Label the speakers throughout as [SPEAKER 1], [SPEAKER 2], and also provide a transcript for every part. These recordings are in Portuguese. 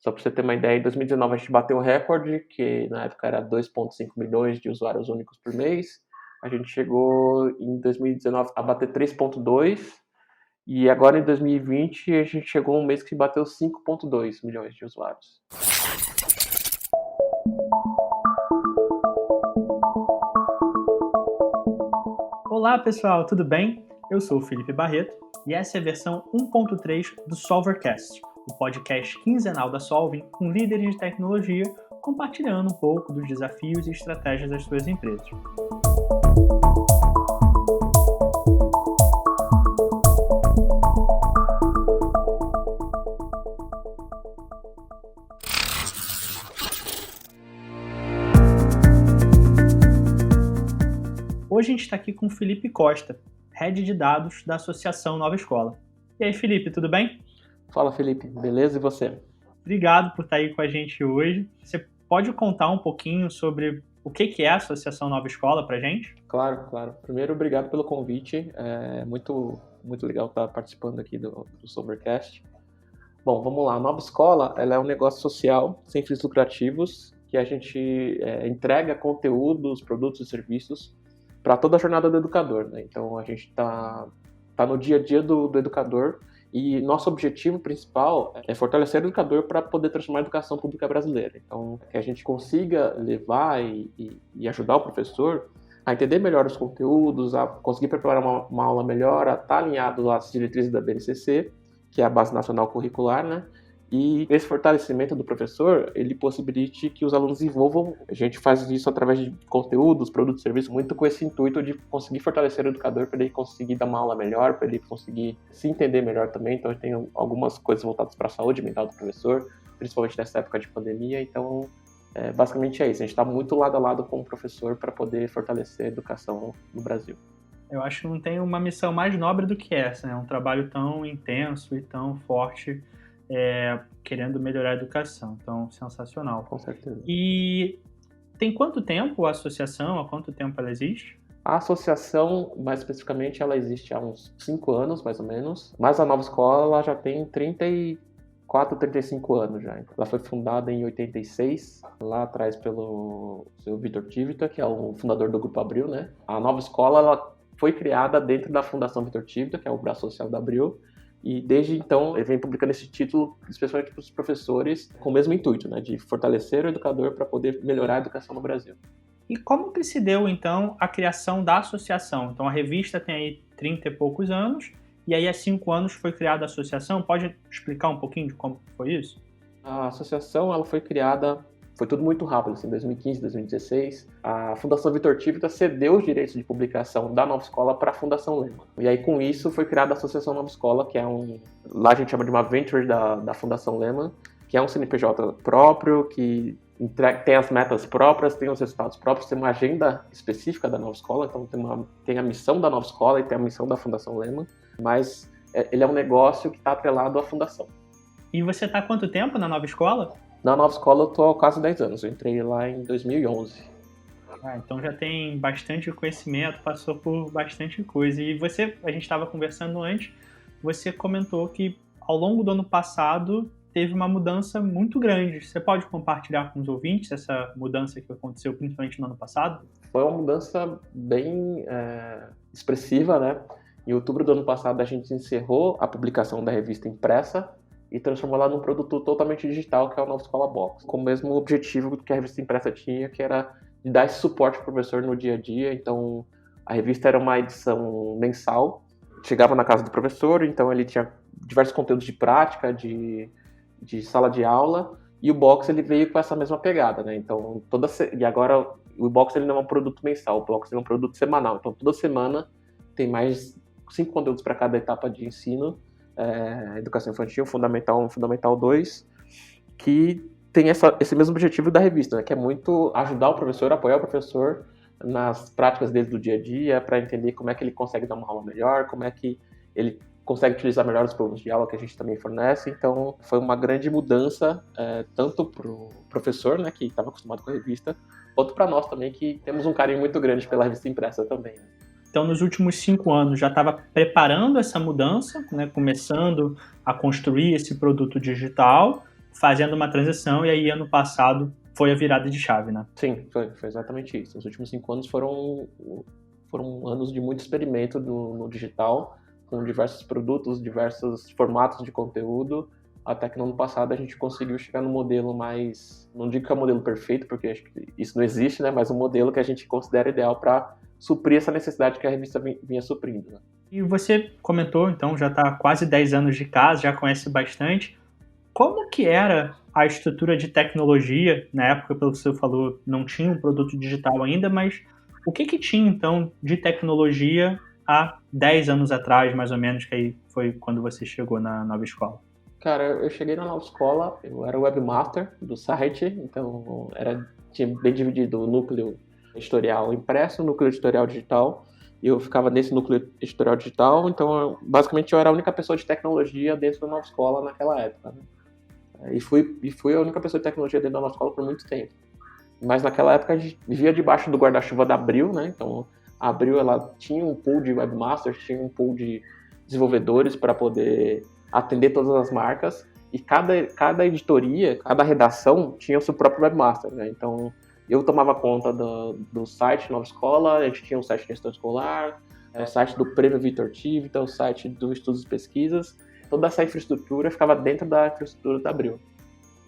[SPEAKER 1] Só para você ter uma ideia, em 2019 a gente bateu um recorde, que na época era 2,5 milhões de usuários únicos por mês. A gente chegou em 2019 a bater 3,2, e agora em 2020 a gente chegou um mês que bateu 5,2 milhões de usuários.
[SPEAKER 2] Olá pessoal, tudo bem? Eu sou o Felipe Barreto e essa é a versão 1.3 do Solvercast, o podcast quinzenal da Solving com líderes de tecnologia compartilhando um pouco dos desafios e estratégias das suas empresas. Hoje a gente está aqui com o Felipe Costa, Head de Dados da Associação Nova Escola. E aí, Felipe, tudo bem?
[SPEAKER 1] Fala, Felipe, beleza? E você?
[SPEAKER 2] Obrigado por estar aí com a gente hoje. Você pode contar um pouquinho sobre o que é a Associação Nova Escola para a gente?
[SPEAKER 1] Claro. Primeiro, obrigado pelo convite. É muito legal estar participando aqui do Solvercast. Bom, vamos lá. A Nova Escola, ela é um negócio social, sem fins lucrativos, que a gente entrega conteúdos, produtos e serviços para toda a jornada do educador, né? Então, a gente está no dia a dia do educador, e nosso objetivo principal é fortalecer o educador para poder transformar a educação pública brasileira. Então, que a gente consiga levar e ajudar o professor a entender melhor os conteúdos, a conseguir preparar uma aula melhor, a estar alinhado às diretrizes da BNCC, que é a Base Nacional Curricular, né? E esse fortalecimento do professor, ele possibilite que os alunos desenvolvam. A gente faz isso através de conteúdos, produtos e serviços, muito com esse intuito de conseguir fortalecer o educador para ele conseguir dar uma aula melhor, para ele conseguir se entender melhor também. Então, tem algumas coisas voltadas para a saúde mental do professor, principalmente nessa época de pandemia. Então, basicamente é isso. A gente está muito lado a lado com o professor para poder fortalecer a educação no Brasil.
[SPEAKER 2] Eu acho que não tem uma missão mais nobre do que essa, né? Um trabalho tão intenso e tão forte, querendo melhorar a educação. Então, sensacional.
[SPEAKER 1] Com certeza.
[SPEAKER 2] E tem quanto tempo a associação? Há quanto tempo ela existe?
[SPEAKER 1] A associação, mais especificamente, ela existe há uns 5 anos, mais ou menos. Mas a Nova Escola ela já tem 34, 35 anos já. Ela foi fundada em 86, lá atrás pelo seu Vitor Tivita, que é o fundador do Grupo Abril, né? A Nova Escola ela foi criada dentro da Fundação Vitor Tivita, que é o braço social da Abril. E desde então, ele vem publicando esse título, especialmente para os professores, com o mesmo intuito, né, de fortalecer o educador para poder melhorar a educação no Brasil.
[SPEAKER 2] E como que se deu, então, a criação da associação? Então, a revista tem aí 30 e poucos anos, e aí há 5 anos foi criada a associação. Pode explicar um pouquinho de como foi isso?
[SPEAKER 1] A associação ela foi criada, foi tudo muito rápido, assim, em 2015, 2016. A Fundação Vitor Tivita cedeu os direitos de publicação da Nova Escola para a Fundação Lema. E aí, com isso, foi criada a Associação Nova Escola, que é lá a gente chama de uma venture da Fundação Lema, que é um CNPJ próprio, que tem as metas próprias, tem os resultados próprios, tem uma agenda específica da Nova Escola, então tem a missão da Nova Escola e tem a missão da Fundação Lema, mas ele é um negócio que está atrelado à Fundação.
[SPEAKER 2] E você está há quanto tempo na Nova Escola?
[SPEAKER 1] Na Nova Escola eu estou há quase 10 anos, eu entrei lá em 2011.
[SPEAKER 2] Então já tem bastante conhecimento, passou por bastante coisa. E a gente estava conversando antes, você comentou que ao longo do ano passado teve uma mudança muito grande. Você pode compartilhar com os ouvintes essa mudança que aconteceu principalmente no ano passado?
[SPEAKER 1] Foi uma mudança bem expressiva, né? Em outubro do ano passado a gente encerrou a publicação da revista impressa e transformou ela num produto totalmente digital, que é o Nova Escola Box, com o mesmo objetivo que a revista impressa tinha, que era de dar esse suporte para o professor no dia a dia. Então, a revista era uma edição mensal, chegava na casa do professor, então ele tinha diversos conteúdos de prática, de sala de aula, e o Box ele veio com essa mesma pegada, né? Então, e agora o Box ele não é um produto mensal, o Box ele é um produto semanal. Então, toda semana tem mais 5 conteúdos para cada etapa de ensino, educação infantil, Fundamental 1, Fundamental 2, que tem esse mesmo objetivo da revista, né, que é muito ajudar o professor, apoiar o professor nas práticas dele do dia a dia, para entender como é que ele consegue dar uma aula melhor, como é que ele consegue utilizar melhor os planos de aula que a gente também fornece. Então, foi uma grande mudança, tanto para o professor, né, que estava acostumado com a revista, quanto para nós também, que temos um carinho muito grande pela revista impressa também.
[SPEAKER 2] Então, nos últimos 5 anos, já estava preparando essa mudança, né, começando a construir esse produto digital, fazendo uma transição, e aí ano passado foi a virada de chave, né?
[SPEAKER 1] Sim, foi exatamente isso. Os últimos 5 anos foram anos de muito experimento no digital, com diversos produtos, diversos formatos de conteúdo, até que no ano passado a gente conseguiu chegar no modelo mais, não digo que é o modelo perfeito, porque acho que isso não existe, né? Mas um modelo que a gente considera ideal para suprir essa necessidade que a revista vinha suprindo, né?
[SPEAKER 2] E você comentou, então, já está quase 10 anos de casa, já conhece bastante. Como que era a estrutura de tecnologia? Na época, pelo que você falou, não tinha um produto digital ainda, mas o que tinha, então, de tecnologia há 10 anos atrás, mais ou menos, que aí foi quando você chegou na nova escola?
[SPEAKER 1] Cara, eu cheguei na nova escola, eu era webmaster do site, então tinha bem dividido o núcleo editorial impresso, o núcleo editorial digital, e eu ficava nesse núcleo editorial digital, então basicamente eu era a única pessoa de tecnologia dentro da nova escola naquela época, né? E fui a única pessoa de tecnologia dentro da nova escola por muito tempo. Mas naquela época a gente vivia debaixo do guarda-chuva da Abril, né? Então a Abril ela tinha um pool de webmasters, tinha um pool de desenvolvedores para poder atender todas as marcas, e cada editoria, cada redação tinha o seu próprio webmaster, né? Então eu tomava conta do site Nova Escola, a gente tinha um site de gestão escolar, o site do Prêmio Vitor Tivita, o site do Estudos e Pesquisas, toda essa infraestrutura ficava dentro da infraestrutura da Abril.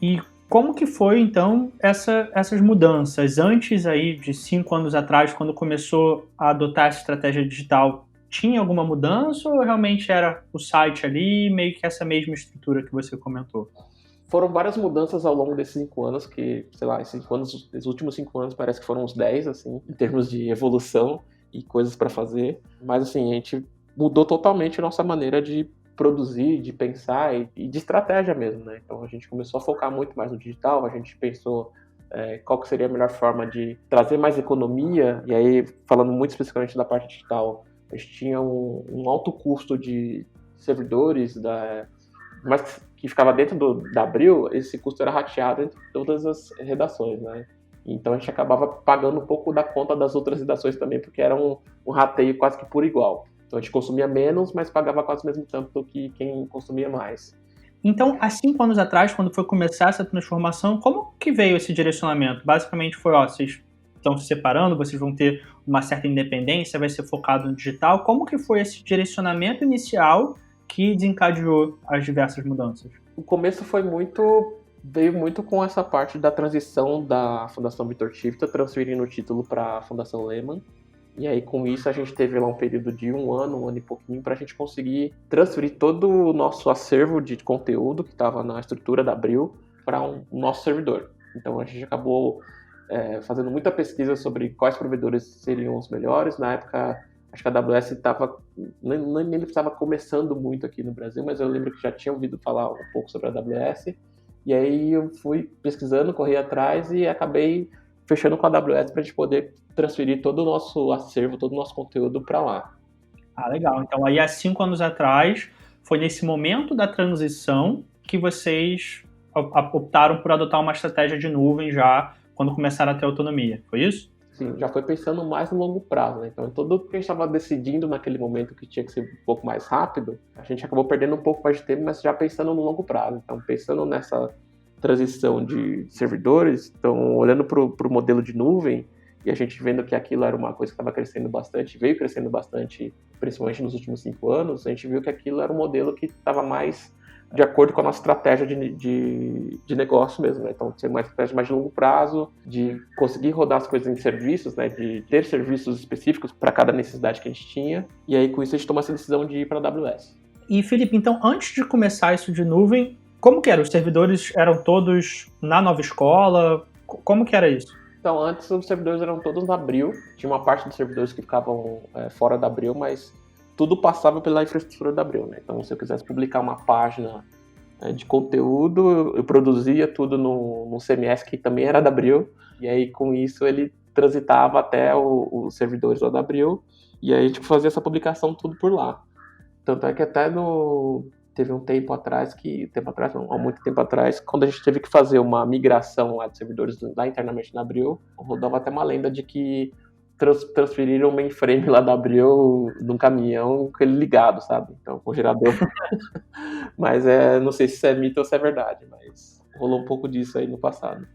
[SPEAKER 2] E como que foi, então, essas mudanças? Antes aí de 5 anos atrás, quando começou a adotar essa estratégia digital, tinha alguma mudança ou realmente era o site ali, meio que essa mesma estrutura que você comentou?
[SPEAKER 1] Foram várias mudanças ao longo desses 5 anos, que, sei lá, esses últimos 5 anos parece que foram uns 10, assim, em termos de evolução e coisas para fazer. Mas, assim, a gente mudou totalmente a nossa maneira de produzir, de pensar e de estratégia mesmo, né? Então a gente começou a focar muito mais no digital, a gente pensou qual que seria a melhor forma de trazer mais economia, e aí, falando muito especificamente da parte digital, a gente tinha um alto custo de servidores, mas que ficava dentro da Abril, esse custo era rateado entre todas as redações, né? Então a gente acabava pagando um pouco da conta das outras redações também, porque era um rateio quase que por igual. Então a gente consumia menos, mas pagava quase o mesmo tanto que quem consumia mais.
[SPEAKER 2] Então, há 5 anos atrás, quando foi começar essa transformação, como que veio esse direcionamento? Basicamente foi, vocês estão se separando, vocês vão ter uma certa independência, vai ser focado no digital. Como que foi esse direcionamento inicial que desencadeou as diversas mudanças?
[SPEAKER 1] O começo veio muito com essa parte da transição da Fundação Vitor Tivita, transferindo o título para a Fundação Lehman. E aí, com isso, a gente teve lá um período de um ano e pouquinho, para a gente conseguir transferir todo o nosso acervo de conteúdo que estava na estrutura da Abril para um nosso servidor. Então, a gente acabou fazendo muita pesquisa sobre quais provedores seriam os melhores. Na época, acho que a AWS nem estava começando muito aqui no Brasil, mas eu lembro que já tinha ouvido falar um pouco sobre a AWS. E aí eu fui pesquisando, corri atrás e acabei fechando com a AWS para a gente poder transferir todo o nosso acervo, todo o nosso conteúdo para lá.
[SPEAKER 2] Ah, legal. Então, aí há 5 anos atrás, foi nesse momento da transição que vocês optaram por adotar uma estratégia de nuvem já quando começaram a ter autonomia, foi isso?
[SPEAKER 1] Sim, já foi pensando mais no longo prazo, né? Então, tudo que a gente estava decidindo naquele momento que tinha que ser um pouco mais rápido, a gente acabou perdendo um pouco mais de tempo, mas já pensando no longo prazo. Então, pensando nessa transição de servidores, então, olhando para o modelo de nuvem, e a gente vendo que aquilo era uma coisa que estava crescendo bastante, veio crescendo bastante, principalmente nos últimos 5 anos, a gente viu que aquilo era um modelo que estava mais de acordo com a nossa estratégia de negócio mesmo, né? Então, ser uma estratégia mais de longo prazo, de conseguir rodar as coisas em serviços, né? De ter serviços específicos para cada necessidade que a gente tinha. E aí, com isso, a gente tomou essa decisão de ir para a AWS.
[SPEAKER 2] E, Felipe, então, antes de começar isso de nuvem, como que era? Os servidores eram todos na nova escola? Como que era isso?
[SPEAKER 1] Então, antes os servidores eram todos na Abril. Tinha uma parte dos servidores que ficavam fora da Abril, mas tudo passava pela infraestrutura da Abril, né? Então, se eu quisesse publicar uma página de conteúdo, eu produzia tudo no CMS, que também era da Abril, e aí com isso ele transitava até os servidores lá da Abril, e aí a gente fazia essa publicação tudo por lá. Tanto é que até teve um tempo atrás, há muito tempo atrás, quando a gente teve que fazer uma migração lá de servidores lá internamente na Abril, rodava até uma lenda de que transferiram o mainframe lá da Abril num caminhão com ele ligado, sabe? Então, com o gerador. Mas não sei se isso é mito ou se é verdade, mas rolou um pouco disso aí no passado.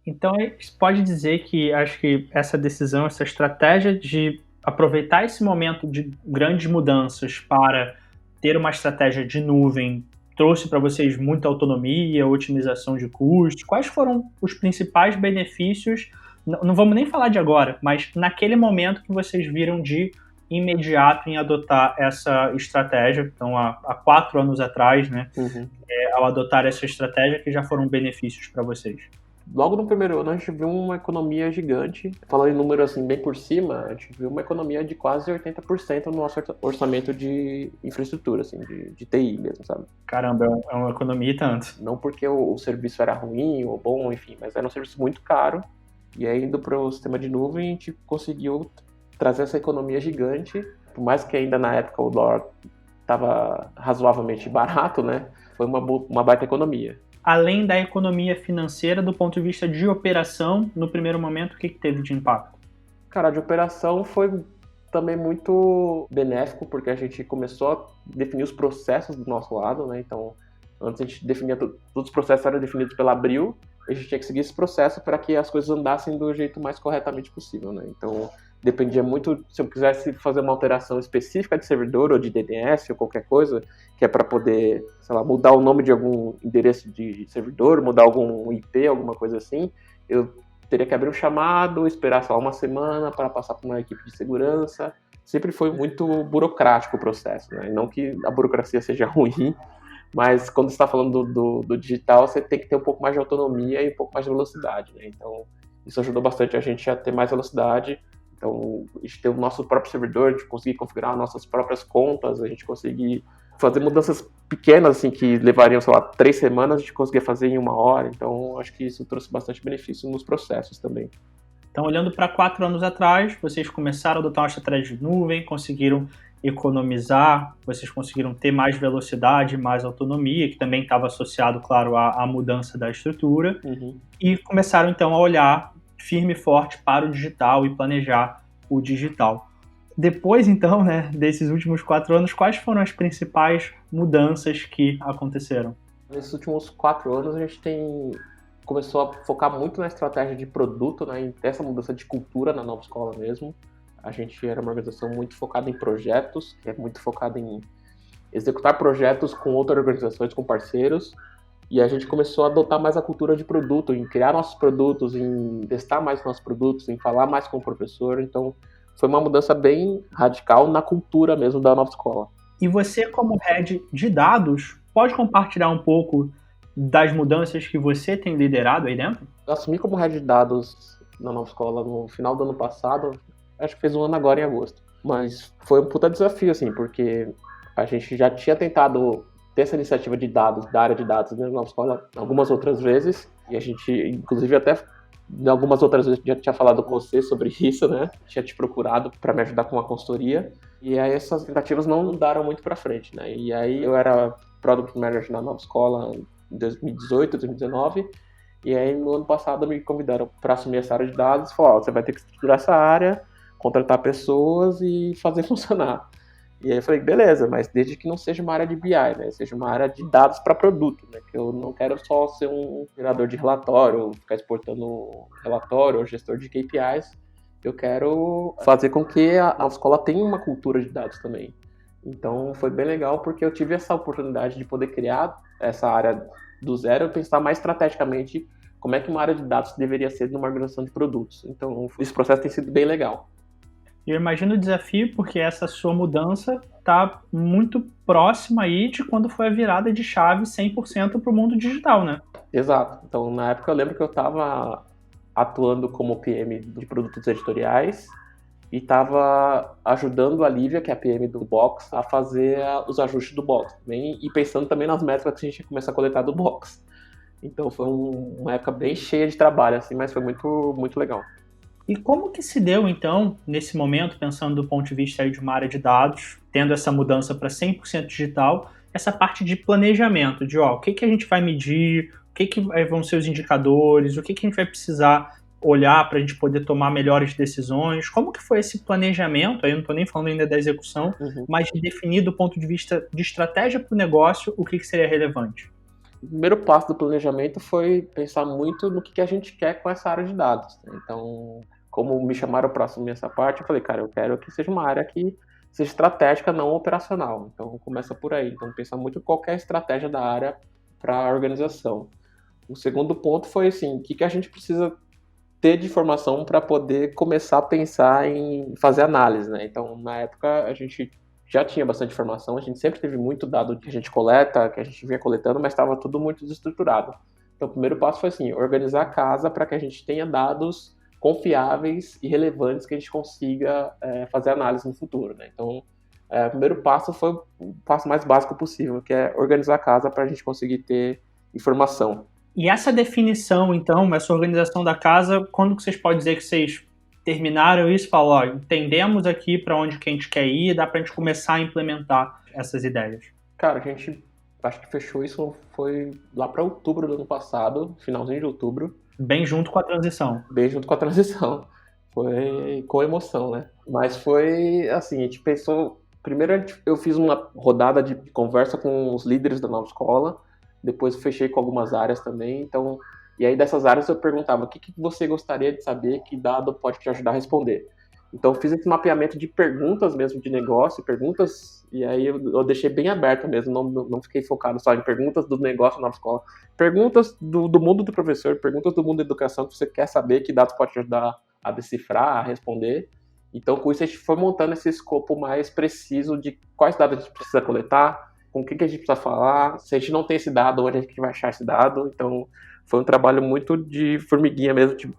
[SPEAKER 2] Então, pode dizer que acho que essa decisão, essa estratégia de aproveitar esse momento de grandes mudanças para ter uma estratégia de nuvem trouxe para vocês muita autonomia, otimização de custos? Quais foram os principais benefícios? Não vamos nem falar de agora, mas naquele momento que vocês viram de imediato em adotar essa estratégia, então há 4 anos atrás, né, ao adotar essa estratégia, que já foram benefícios para vocês?
[SPEAKER 1] Logo no primeiro ano a gente viu uma economia gigante. Falando em número assim bem por cima, a gente viu uma economia de quase 80% no nosso orçamento de infraestrutura, assim, de TI mesmo, sabe?
[SPEAKER 2] Caramba, é uma economia e tanto.
[SPEAKER 1] Não porque o serviço era ruim ou bom, enfim, mas era um serviço muito caro. E aí, indo para o sistema de nuvem, a gente conseguiu trazer essa economia gigante. Por mais que ainda na época o dólar estava razoavelmente barato, né? Foi uma baita economia.
[SPEAKER 2] Além da economia financeira, do ponto de vista de operação, no primeiro momento, o que teve de impacto?
[SPEAKER 1] Cara, de operação foi também muito benéfico, porque a gente começou a definir os processos do nosso lado, né? Então, antes a gente definia, todos os processos eram definidos pela Abril, a gente tinha que seguir esse processo para que as coisas andassem do jeito mais corretamente possível, né? Então, dependia muito, se eu quisesse fazer uma alteração específica de servidor ou de DNS ou qualquer coisa, que é para poder, sei lá, mudar o nome de algum endereço de servidor, mudar algum IP, alguma coisa assim, eu teria que abrir um chamado, esperar só uma semana para passar por uma equipe de segurança. Sempre foi muito burocrático o processo, né? Não que a burocracia seja ruim, mas quando você está falando do digital, você tem que ter um pouco mais de autonomia e um pouco mais de velocidade, né? Então, isso ajudou bastante a gente a ter mais velocidade. Então, a gente ter o nosso próprio servidor, a gente conseguir configurar nossas próprias contas, a gente conseguir fazer mudanças pequenas, assim, que levariam, sei lá, 3 semanas, a gente conseguia fazer em 1 hora. Então, acho que isso trouxe bastante benefício nos processos também.
[SPEAKER 2] Então, olhando para 4 anos atrás, vocês começaram a adotar uma estratégia de nuvem, conseguiram economizar, vocês conseguiram ter mais velocidade, mais autonomia, que também estava associado, claro, à mudança da estrutura, e começaram, então, a olhar firme e forte para o digital e planejar o digital. Depois, então, né, desses últimos 4 anos, quais foram as principais mudanças que aconteceram?
[SPEAKER 1] Nesses últimos 4 anos, a gente começou a focar muito na estratégia de produto, né, em essa mudança de cultura na nova escola mesmo. A gente era uma organização muito focada em projetos, que é muito focada em executar projetos com outras organizações, com parceiros, e a gente começou a adotar mais a cultura de produto, em criar nossos produtos, em testar mais nossos produtos, em falar mais com o professor. Então, foi uma mudança bem radical na cultura mesmo da nova escola.
[SPEAKER 2] E você, como head de dados, pode compartilhar um pouco das mudanças que você tem liderado aí dentro?
[SPEAKER 1] Eu assumi como head de dados na nova escola no final do ano passado, acho que fez 1 ano agora em agosto. Mas foi um puta desafio, assim, porque a gente já tinha tentado ter essa iniciativa de dados, da área de dados na nova escola algumas outras vezes, e a gente, inclusive, até algumas outras vezes já tinha falado com você sobre isso, né? Tinha te procurado para me ajudar com uma consultoria, e aí essas tentativas não daram muito para frente, né? E aí eu era Product Manager na nova escola em 2018, 2019, e aí no ano passado me convidaram para assumir essa área de dados e falaram, você vai ter que estruturar essa área, contratar pessoas e fazer funcionar. E aí eu falei, beleza, mas desde que não seja uma área de BI, né? Seja uma área de dados para produto, né? Que eu não quero só ser um gerador de relatório, ficar exportando relatório ou gestor de KPIs. Eu quero fazer com que a escola tenha uma cultura de dados também. Então foi bem legal porque eu tive essa oportunidade de poder criar essa área do zero e pensar mais estrategicamente como é que uma área de dados deveria ser numa organização de produtos. Então esse processo tem sido bem legal.
[SPEAKER 2] Eu imagino o desafio porque essa sua mudança está muito próxima aí de quando foi a virada de chave 100% para o mundo digital, né?
[SPEAKER 1] Exato. Então, na época eu lembro que eu estava atuando como PM de produtos editoriais e estava ajudando a Lívia, que é a PM do Box, a fazer os ajustes do Box também, e pensando também nas métricas que a gente ia começar a coletar do Box. Então foi uma época bem cheia de trabalho, assim, mas foi muito, muito legal.
[SPEAKER 2] E como que se deu, então, nesse momento, pensando do ponto de vista aí de uma área de dados, tendo essa mudança para 100% digital, essa parte de planejamento, de o que a gente vai medir, O que vão ser os indicadores? O que a gente vai precisar olhar para a gente poder tomar melhores decisões? Como que foi esse planejamento? Aí eu não estou nem falando ainda da execução,
[SPEAKER 1] Uhum.
[SPEAKER 2] mas de definir do ponto de vista de estratégia para o negócio o que seria relevante.
[SPEAKER 1] O primeiro passo do planejamento foi pensar muito no que a gente quer com essa área de dados, né? Então, como me chamaram para assumir essa parte, eu falei, cara, eu quero que seja uma área que seja estratégica, não operacional. Então, começa por aí. Então, pensar muito qual que é a estratégia da área para a organização. O segundo ponto foi assim, o que a gente precisa ter de informação para poder começar a pensar em fazer análise, né? Então, na época, a gente já tinha bastante informação, a gente sempre teve muito dado que a gente coleta, que a gente vinha coletando, mas estava tudo muito desestruturado. Então, o primeiro passo foi assim, organizar a casa para que a gente tenha dados confiáveis e relevantes que a gente consiga fazer análise no futuro, né? Então, o primeiro passo foi o passo mais básico possível, que é organizar a casa para a gente conseguir ter informação.
[SPEAKER 2] E essa definição, então, essa organização da casa, quando que vocês podem dizer que vocês terminaram isso e falaram, ó, entendemos aqui para onde que a gente quer ir, dá para a gente começar a implementar essas ideias?
[SPEAKER 1] Cara, a gente acho que fechou isso foi lá para outubro do ano passado, finalzinho de outubro.
[SPEAKER 2] Bem junto com a transição.
[SPEAKER 1] Bem junto com a transição. Foi com emoção, né? Mas foi assim, a gente pensou. Primeiro eu fiz uma rodada de conversa com os líderes da nova escola, depois fechei com algumas áreas também. Então, e aí dessas áreas eu perguntava o que você gostaria de saber, que dado pode te ajudar a responder. Então, eu fiz esse mapeamento de perguntas mesmo de negócio, perguntas, e aí eu deixei bem aberto mesmo, não fiquei focado só em perguntas do negócio na nova escola. Perguntas do mundo do professor, perguntas do mundo da educação que você quer saber, que dados pode te ajudar a decifrar, a responder. Então, com isso, a gente foi montando esse escopo mais preciso de quais dados a gente precisa coletar, com o que a gente precisa falar, se a gente não tem esse dado, onde a gente vai achar esse dado. Então, foi um trabalho muito de formiguinha mesmo, de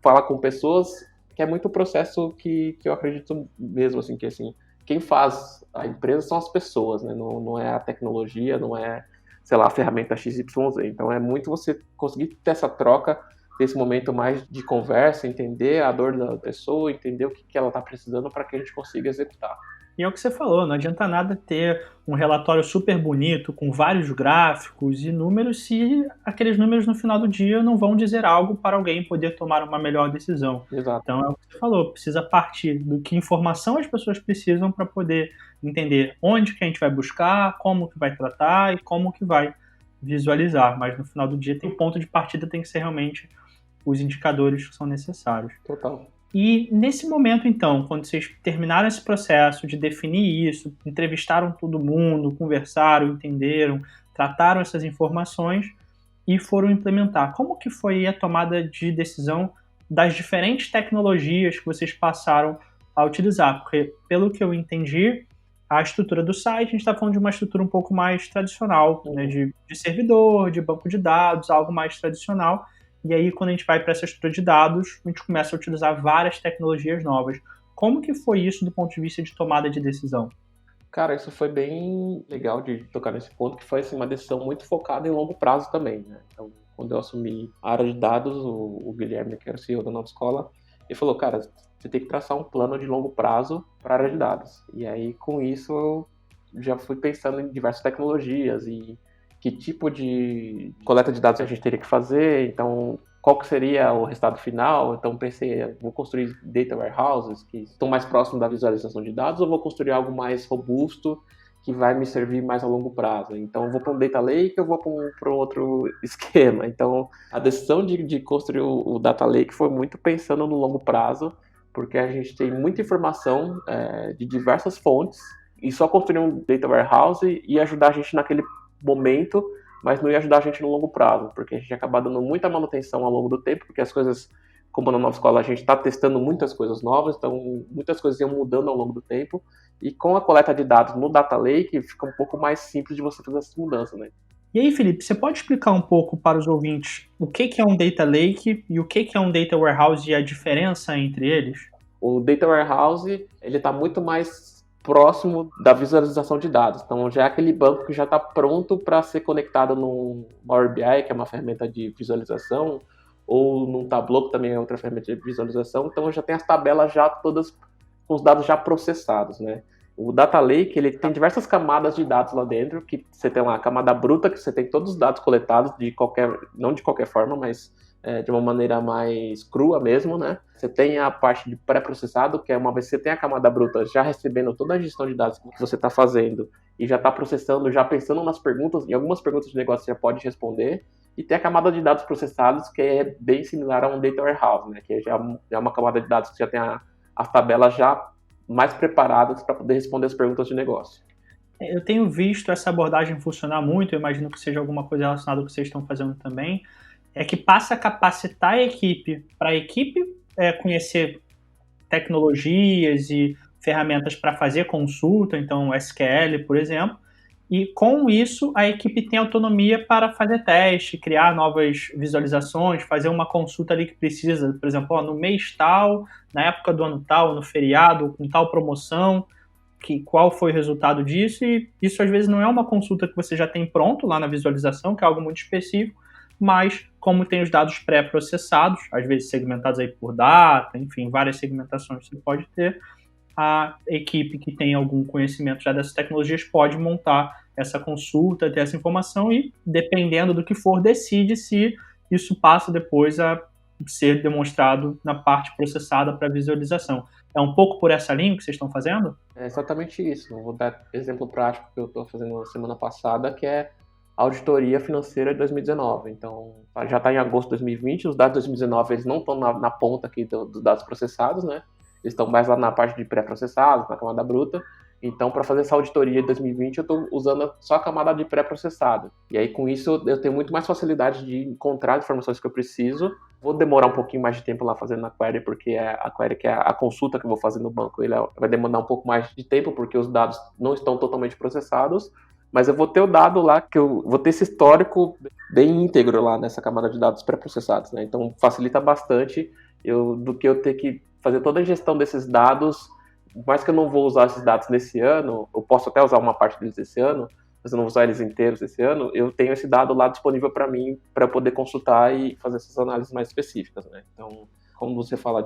[SPEAKER 1] falar com pessoas, que é muito o processo que eu acredito mesmo, assim, que assim, quem faz a empresa são as pessoas, né? Não é a tecnologia, não é, sei lá, a ferramenta XYZ. Então, é muito você conseguir ter essa troca, ter esse momento mais de conversa, entender a dor da pessoa, entender o que ela está precisando para que a gente consiga executar.
[SPEAKER 2] E é o que você falou, não adianta nada ter um relatório super bonito, com vários gráficos e números, se aqueles números no final do dia não vão dizer algo para alguém poder tomar uma melhor decisão.
[SPEAKER 1] Exato.
[SPEAKER 2] Então é o que você falou, precisa partir do que informação as pessoas precisam para poder entender onde que a gente vai buscar, como que vai tratar e como que vai visualizar. Mas no final do dia o ponto de partida tem que ser realmente os indicadores que são necessários.
[SPEAKER 1] Total.
[SPEAKER 2] E nesse momento, então, quando vocês terminaram esse processo de definir isso, entrevistaram todo mundo, conversaram, entenderam, trataram essas informações e foram implementar, como que foi a tomada de decisão das diferentes tecnologias que vocês passaram a utilizar? Porque, pelo que eu entendi, a estrutura do site, a gente está falando de uma estrutura um pouco mais tradicional, né, de servidor, de banco de dados, algo mais tradicional. E aí, quando a gente vai para essa estrutura de dados, a gente começa a utilizar várias tecnologias novas. Como que foi isso do ponto de vista de tomada de decisão?
[SPEAKER 1] Cara, isso foi bem legal de tocar nesse ponto, que foi assim, uma decisão muito focada em longo prazo também, né? Então, quando eu assumi a área de dados, o Guilherme, que era o CEO da nova escola, ele falou, cara, você tem que traçar um plano de longo prazo para a área de dados. E aí, com isso, eu já fui pensando em diversas tecnologias e que tipo de coleta de dados a gente teria que fazer, então qual que seria o resultado final. Então pensei, vou construir data warehouses que estão mais próximos da visualização de dados, ou vou construir algo mais robusto que vai me servir mais a longo prazo. Então eu vou para um data lake, eu vou para um outro esquema. Então a decisão de construir o data lake foi muito pensando no longo prazo, porque a gente tem muita informação de diversas fontes, e só construir um data warehouse ia ajudar a gente naquele momento, mas não ia ajudar a gente no longo prazo, porque a gente ia acabar dando muita manutenção ao longo do tempo, porque as coisas, como na nova escola, a gente está testando muitas coisas novas, então muitas coisas iam mudando ao longo do tempo, e com a coleta de dados no Data Lake, fica um pouco mais simples de você fazer essas mudanças, né?
[SPEAKER 2] E aí, Felipe, você pode explicar um pouco para os ouvintes o que é um Data Lake e o que é um Data Warehouse e a diferença entre eles?
[SPEAKER 1] O Data Warehouse, ele está muito mais próximo da visualização de dados. Então, já é aquele banco que já está pronto para ser conectado no Power BI, que é uma ferramenta de visualização, ou num Tableau, que também é outra ferramenta de visualização. Então, já tem as tabelas já todas com os dados já processados, né? O Data Lake, ele tem diversas camadas de dados lá dentro, que você tem lá a camada bruta, que você tem todos os dados coletados, não de qualquer forma, mas de uma maneira mais crua mesmo, né? Você tem a parte de pré-processado, que é uma vez que você tem a camada bruta já recebendo toda a gestão de dados que você está fazendo e já está processando, já pensando nas perguntas, em algumas perguntas de negócio você já pode responder, e tem a camada de dados processados, que é bem similar a um data warehouse, né? Que já é uma camada de dados que já tem as tabelas já mais preparadas para poder responder as perguntas de negócio.
[SPEAKER 2] Eu tenho visto essa abordagem funcionar muito, eu imagino que seja alguma coisa relacionada ao que vocês estão fazendo também, é que passa a capacitar a equipe, para a equipe conhecer tecnologias e ferramentas para fazer consulta, então SQL, por exemplo, e com isso a equipe tem autonomia para fazer teste, criar novas visualizações, fazer uma consulta ali que precisa, por exemplo, no mês tal, na época do ano tal, no feriado, com tal promoção, qual foi o resultado disso, e isso às vezes não é uma consulta que você já tem pronto lá na visualização, que é algo muito específico, mas como tem os dados pré-processados, às vezes segmentados aí por data, enfim, várias segmentações você pode ter, a equipe que tem algum conhecimento já dessas tecnologias pode montar essa consulta, ter essa informação e, dependendo do que for, decide se isso passa depois a ser demonstrado na parte processada para visualização. É um pouco por essa linha que vocês estão fazendo?
[SPEAKER 1] É exatamente isso. Eu vou dar exemplo prático que eu estou fazendo semana passada, que é a auditoria financeira de 2019. Então, já está em agosto de 2020, os dados de 2019 eles não estão na ponta aqui dos dados processados, né? Eles estão mais lá na parte de pré-processados, na camada bruta. Então, para fazer essa auditoria de 2020, eu estou usando só a camada de pré-processado. E aí, com isso, eu tenho muito mais facilidade de encontrar as informações que eu preciso. Vou demorar um pouquinho mais de tempo lá fazendo na query, porque a query, que é a consulta que eu vou fazer no banco, ele vai demandar um pouco mais de tempo, porque os dados não estão totalmente processados. Mas eu vou ter o dado lá, que eu vou ter esse histórico bem íntegro lá nessa camada de dados pré-processados, né? Então, facilita bastante do que eu ter que fazer toda a gestão desses dados. Mais que eu não vou usar esses dados nesse ano, eu posso até usar uma parte deles esse ano, mas eu não vou usar eles inteiros esse ano, eu tenho esse dado lá disponível para mim, para eu poder consultar e fazer essas análises mais específicas, né? Então, como você fala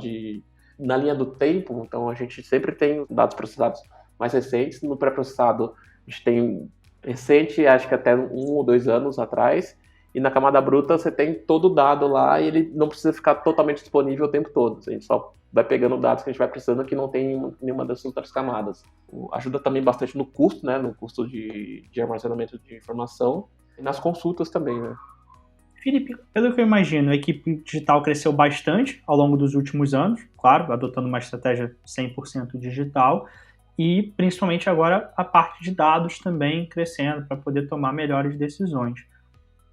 [SPEAKER 1] na linha do tempo, então a gente sempre tem dados processados mais recentes. No pré-processado, a gente tem recente, acho que até 1 ou 2 anos atrás, e na camada bruta você tem todo o dado lá e ele não precisa ficar totalmente disponível o tempo todo. A gente só vai pegando dados que a gente vai precisando que não tem nenhuma das outras camadas. Ajuda também bastante no custo, né? No custo de armazenamento de informação e nas consultas também, né?
[SPEAKER 2] Felipe, pelo que eu imagino, a equipe digital cresceu bastante ao longo dos últimos anos, claro, adotando uma estratégia 100% digital, e principalmente agora a parte de dados também crescendo para poder tomar melhores decisões.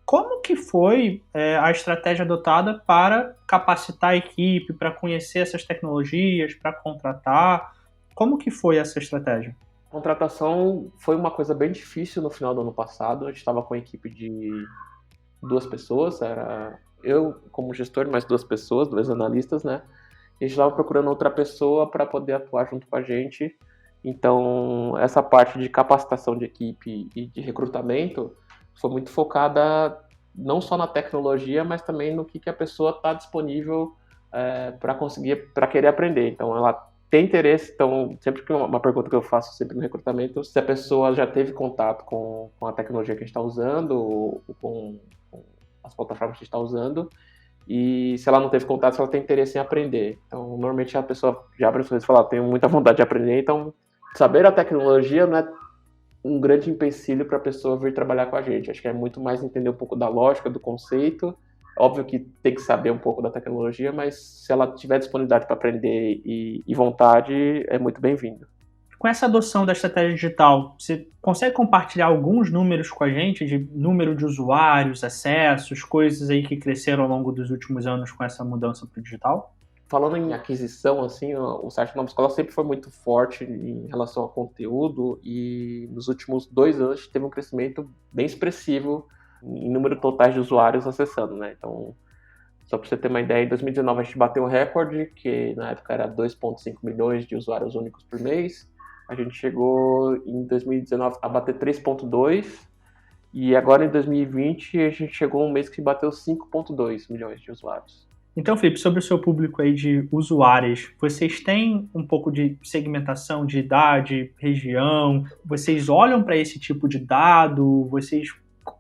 [SPEAKER 2] Como que foi a estratégia adotada para capacitar a equipe, para conhecer essas tecnologias, para contratar? Como que foi essa estratégia?
[SPEAKER 1] A contratação foi uma coisa bem difícil no final do ano passado. A gente estava com a equipe de 2 pessoas, era eu como gestor, mais 2 pessoas, 2 analistas, né? A gente estava procurando outra pessoa para poder atuar junto com a gente. Então, essa parte de capacitação de equipe e de recrutamento foi muito focada não só na tecnologia, mas também no que a pessoa está disponível para querer aprender. Então, ela tem interesse. Então, sempre que uma pergunta que eu faço sempre no recrutamento, se a pessoa já teve contato com a tecnologia que a gente está usando, ou com as plataformas que a gente está usando, e se ela não teve contato, se ela tem interesse em aprender. Então, normalmente a pessoa já abre as coisas e fala, tenho muita vontade de aprender, então saber a tecnologia não é um grande empecilho para a pessoa vir trabalhar com a gente. Acho que é muito mais entender um pouco da lógica, do conceito. Óbvio que tem que saber um pouco da tecnologia, mas se ela tiver disponibilidade para aprender e vontade, é muito bem-vindo.
[SPEAKER 2] Com essa adoção da estratégia digital, você consegue compartilhar alguns números com a gente, de número de usuários, acessos, coisas aí que cresceram ao longo dos últimos anos com essa mudança para o digital?
[SPEAKER 1] Falando em aquisição, assim, o site Nova Escola sempre foi muito forte em relação ao conteúdo, e nos últimos 2 anos teve um crescimento bem expressivo em número totais de usuários acessando, né? Então, só para você ter uma ideia, em 2019 a gente bateu um recorde, que na época era 2,5 milhões de usuários únicos por mês. A gente chegou em 2019 a bater 3,2, e agora em 2020 a gente chegou um mês que bateu 5,2 milhões de usuários.
[SPEAKER 2] Então, Felipe, sobre o seu público aí de usuários, vocês têm um pouco de segmentação de idade, região? Vocês olham para esse tipo de dado?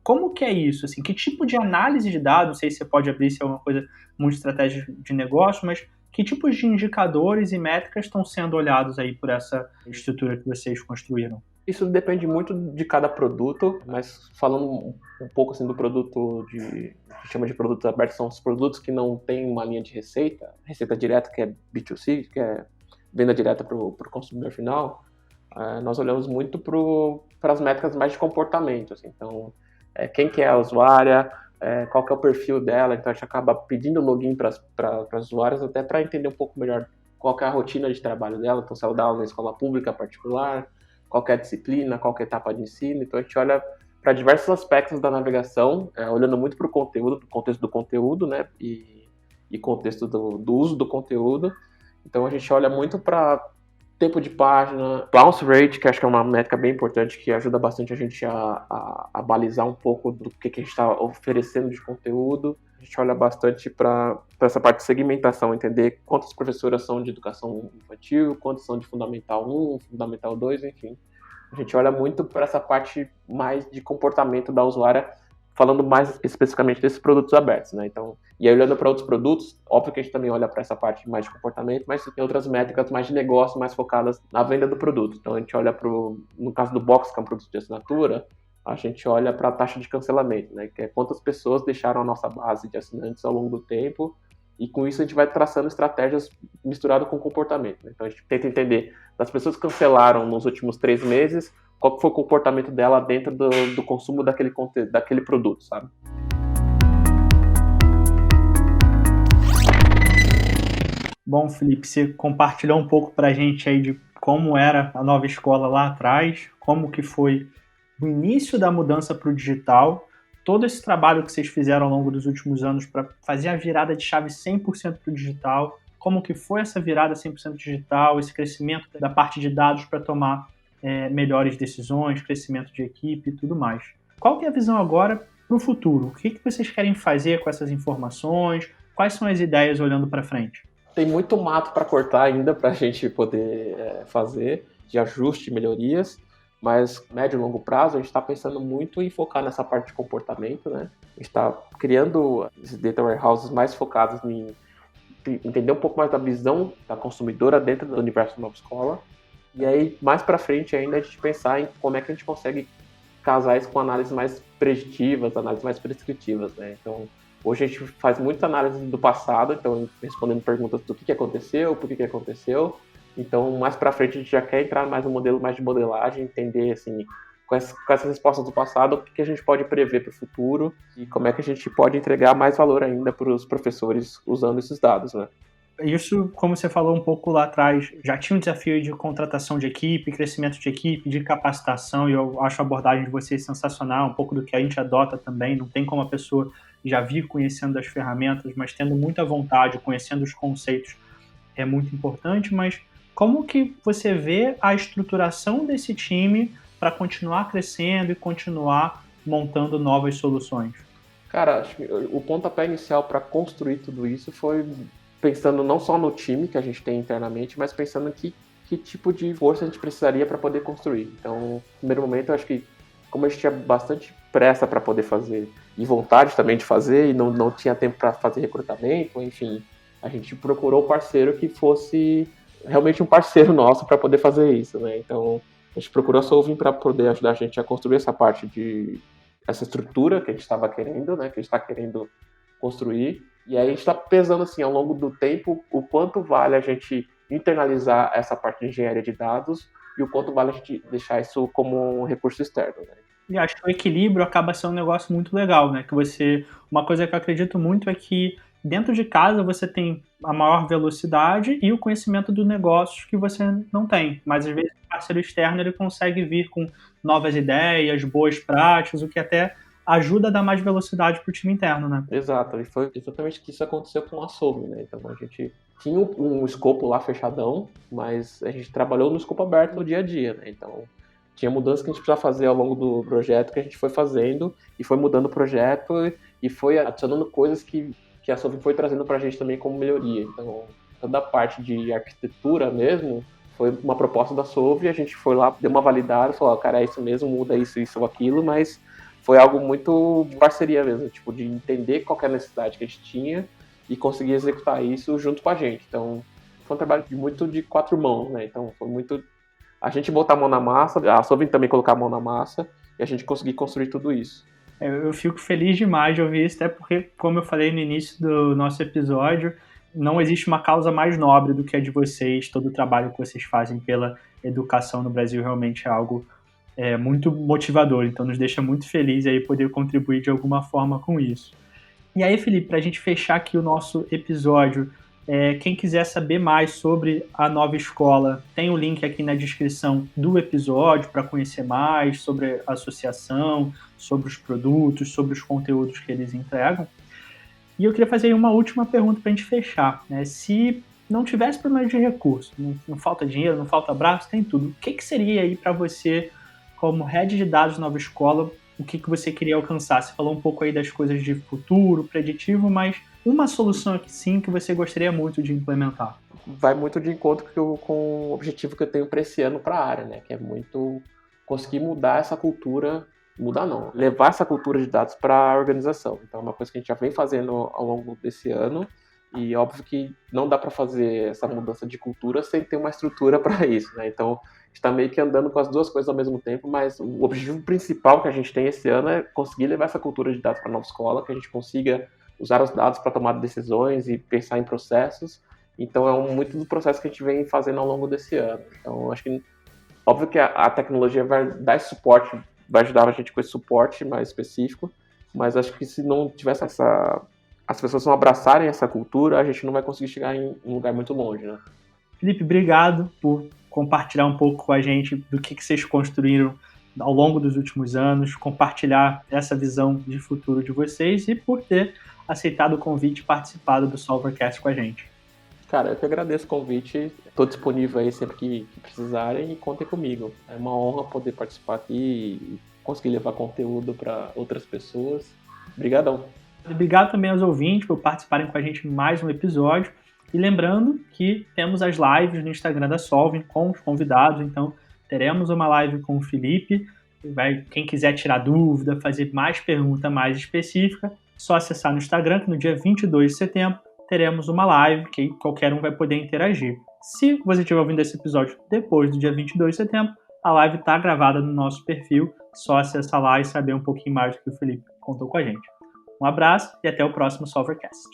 [SPEAKER 2] Como que é isso? Assim, que tipo de análise de dados? Não sei se você pode abrir se é uma coisa muito estratégia de negócio, mas que tipos de indicadores e métricas estão sendo olhados aí por essa estrutura que vocês construíram?
[SPEAKER 1] Isso depende muito de cada produto, mas falando um pouco assim do produto que chama de produtos abertos, são os produtos que não têm uma linha de receita direta, que é B2C, que é venda direta para o consumidor final. Nós olhamos muito para as métricas mais de comportamento. Assim. Então, quem que é a usuária, qual que é o perfil dela, então a gente acaba pedindo login para as usuárias até para entender um pouco melhor qual que é a rotina de trabalho dela, então se ela dá aula na escola pública particular, qual que é a disciplina, qual que é a etapa de ensino, então a gente olha para diversos aspectos da navegação, olhando muito para o conteúdo, do contexto do conteúdo, né, e contexto do uso do conteúdo, então a gente olha muito para tempo de página, bounce rate, que acho que é uma métrica bem importante, que ajuda bastante a gente a balizar um pouco do que a gente está oferecendo de conteúdo. A gente olha bastante para essa parte de segmentação, entender quantas professoras são de educação infantil, quantas são de Fundamental 1, Fundamental 2, enfim. A gente olha muito para essa parte mais de comportamento da usuária, falando mais especificamente desses produtos abertos, né? Então, e aí olhando para outros produtos, óbvio que a gente também olha para essa parte mais de comportamento, mas tem outras métricas mais de negócio, mais focadas na venda do produto. Então a gente olha no caso do Box, que é um produto de assinatura, a gente olha para a taxa de cancelamento, né? Que é quantas pessoas deixaram a nossa base de assinantes ao longo do tempo, e com isso a gente vai traçando estratégias misturadas com comportamento, né? Então a gente tenta entender das pessoas que cancelaram nos últimos 3 meses, qual foi o comportamento dela dentro do consumo daquele produto, sabe?
[SPEAKER 2] Bom, Felipe, você compartilhou um pouco para a gente aí de como era a nova escola lá atrás, como que foi o início da mudança para o digital, todo esse trabalho que vocês fizeram ao longo dos últimos anos para fazer a virada de chave 100% para o digital, como que foi essa virada 100% digital, esse crescimento da parte de dados para tomar melhores decisões, crescimento de equipe e tudo mais. Qual que é a visão agora para o futuro? O que vocês querem fazer com essas informações? Quais são as ideias olhando para frente?
[SPEAKER 1] Tem muito mato para cortar ainda para a gente poder fazer de ajuste, melhorias, mas médio e longo prazo a gente está pensando muito em focar nessa parte de comportamento, né? A gente está criando esses data warehouses mais focados em entender um pouco mais da visão da consumidora dentro do universo da nova escola. E aí, mais para frente ainda, a gente pensar em como é que a gente consegue casar isso com análises mais preditivas, análises mais prescritivas, né? Então, hoje a gente faz muita análise do passado, então respondendo perguntas do que aconteceu, por que aconteceu. Então, mais para frente a gente já quer entrar mais no modelo mais de modelagem, entender assim, com essas respostas do passado, o que a gente pode prever para o futuro e como é que a gente pode entregar mais valor ainda para os professores usando esses dados, né?
[SPEAKER 2] Isso, como você falou um pouco lá atrás, já tinha um desafio de contratação de equipe, crescimento de equipe, de capacitação, e eu acho a abordagem de vocês sensacional, um pouco do que a gente adota também. Não tem como a pessoa já vir conhecendo as ferramentas, mas tendo muita vontade, conhecendo os conceitos, é muito importante. Mas como que você vê a estruturação desse time para continuar crescendo e continuar montando novas soluções?
[SPEAKER 1] Cara, acho que o pontapé inicial para construir tudo isso foi pensando não só no time que a gente tem internamente, mas pensando em que tipo de força a gente precisaria para poder construir. Então, no primeiro momento, eu acho que como a gente tinha bastante pressa para poder fazer e vontade também de fazer e não tinha tempo para fazer recrutamento, enfim, a gente procurou um parceiro que fosse realmente um parceiro nosso para poder fazer isso, né? Então, a gente procurou a Solving para poder ajudar a gente a construir essa parte essa estrutura que a gente estava querendo, né? Que a gente está querendo construir. E aí a gente está pesando assim ao longo do tempo o quanto vale a gente internalizar essa parte de engenharia de dados e o quanto vale a gente deixar isso como um recurso externo, né?
[SPEAKER 2] E acho que o equilíbrio acaba sendo um negócio muito legal, né? Uma coisa que eu acredito muito é que dentro de casa você tem a maior velocidade e o conhecimento do negócio que você não tem. Mas às vezes o parceiro externo ele consegue vir com novas ideias, boas práticas, o que até ajuda a dar mais velocidade para o time interno, né?
[SPEAKER 1] Exato, e foi exatamente que isso aconteceu com a Soul, né? Então a gente tinha um escopo lá fechadão, mas a gente trabalhou no escopo aberto no dia a dia, né? Então tinha mudanças que a gente precisava fazer ao longo do projeto que a gente foi fazendo e foi mudando o projeto e foi adicionando coisas que que a Solvay foi trazendo para a gente também como melhoria. Então, toda a parte de arquitetura mesmo foi uma proposta da Solvay, a gente foi lá, deu uma validada, falou, cara, é isso mesmo, muda isso ou aquilo, mas foi algo muito parceria mesmo, tipo, de entender qual que é a necessidade que a gente tinha e conseguir executar isso junto com a gente. Então, foi um trabalho muito de 4 mãos, né? Então, foi muito a gente botar a mão na massa, a Solvay também colocar a mão na massa e a gente conseguir construir tudo isso.
[SPEAKER 2] Eu fico feliz demais de ouvir isso, até porque, como eu falei no início do nosso episódio, não existe uma causa mais nobre do que a de vocês. Todo o trabalho que vocês fazem pela educação no Brasil realmente é algo muito motivador. Então, nos deixa muito feliz aí poder contribuir de alguma forma com isso. E aí, Felipe, para a gente fechar aqui o nosso episódio, quem quiser saber mais sobre a nova escola, tem o link aqui na descrição do episódio para conhecer mais sobre a associação, sobre os produtos, sobre os conteúdos que eles entregam. E eu queria fazer uma última pergunta para a gente fechar, né? Se não tivesse problema de recurso, não falta dinheiro, não falta braço, tem tudo, o que seria aí para você, como head de dados da nova escola, o que você queria alcançar? Você falou um pouco aí das coisas de futuro, preditivo, mas uma solução aqui sim que você gostaria muito de implementar.
[SPEAKER 1] Vai muito de encontro com o objetivo que eu tenho para esse ano para a área, né? Que é muito conseguir mudar essa cultura, mudar não, levar essa cultura de dados para a organização. Então é uma coisa que a gente já vem fazendo ao longo desse ano e óbvio que não dá para fazer essa mudança de cultura sem ter uma estrutura para isso, né? Então a gente está meio que andando com as duas coisas ao mesmo tempo, mas o objetivo principal que a gente tem esse ano é conseguir levar essa cultura de dados para a nova escola, que a gente consiga usar os dados para tomar decisões e pensar em processos. Então é muito do processo que a gente vem fazendo ao longo desse ano. Então acho que óbvio que a tecnologia vai dar esse suporte, vai ajudar a gente com esse suporte mais específico, mas acho que se não tivesse as pessoas não abraçarem essa cultura, a gente não vai conseguir chegar em um lugar muito longe, né?
[SPEAKER 2] Felipe, obrigado por compartilhar um pouco com a gente do que vocês construíram ao longo dos últimos anos, compartilhar essa visão de futuro de vocês e por ter aceitado o convite e participado do Solvercast com a gente.
[SPEAKER 1] Cara, eu que agradeço o convite, estou disponível aí sempre que precisarem e contem comigo. É uma honra poder participar aqui e conseguir levar conteúdo para outras pessoas. Obrigadão.
[SPEAKER 2] Obrigado também aos ouvintes por participarem com a gente em mais um episódio. E lembrando que temos as lives no Instagram da Solvay com os convidados, então teremos uma live com o Felipe. Quem quiser tirar dúvida, fazer mais pergunta mais específica, só acessar no Instagram, que no dia 22 de setembro teremos uma live que qualquer um vai poder interagir. Se você estiver ouvindo esse episódio depois do dia 22 de setembro, a live está gravada no nosso perfil, só acessar lá e saber um pouquinho mais do que o Felipe contou com a gente. Um abraço e até o próximo Solvercast.